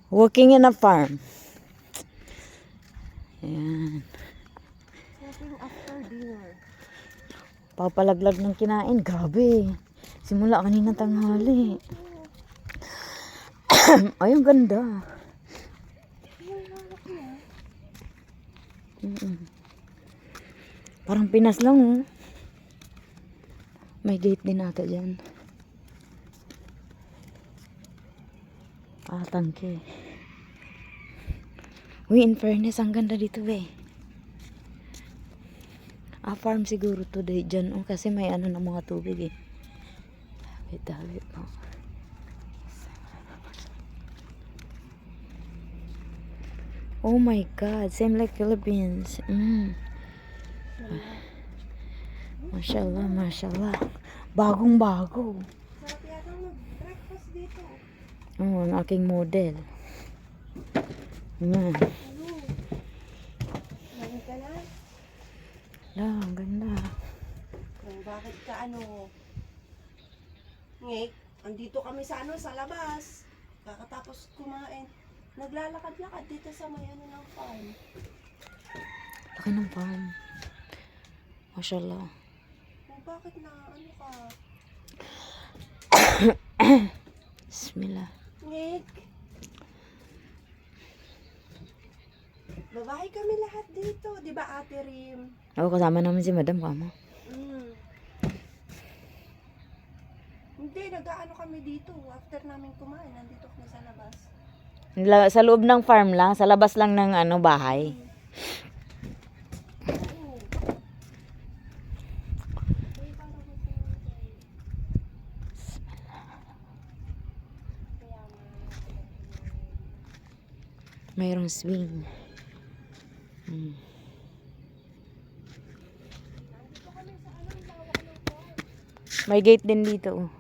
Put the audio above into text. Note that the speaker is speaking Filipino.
Working in a farm. Ayan. Working after dinner. Papalaglag ng kinain. Grabe. Simula kanina tanghali. Ay, ang ganda. Parang Pinas lang, oh. May gate din ata dyan. Ah, tangke. Uy, in fairness, ang ganda dito, eh. Ah, farm siguro to dyan, oh, kasi may ano ng mga tubig, eh. Dawit, oh. Oh my God, same like Philippines. Mashallah, mashallah. Bagong bago. Sarap yata mag-breakfast dito. Oh, ang aking model. Yan. Ano? Ngayon ka na? Ang ganda. Kung bakit ka Ngek, andito kami sa sa labas. Kakatapos kumain. Naglalakad-lakad dito sa may ng farm. Laki ng farm. Mashallah. Kung bakit na ka? Bismillah. Ngek. Babae kami lahat dito. Di ba Ate Rim? Ako kasama namin si Madam Kamo. Hindi, nag-aano kami dito. After namin kumain, nandito kami sa labas. Sa loob ng farm lang, sa labas lang ng bahay. Mayroong swing. May gate din dito. Oh.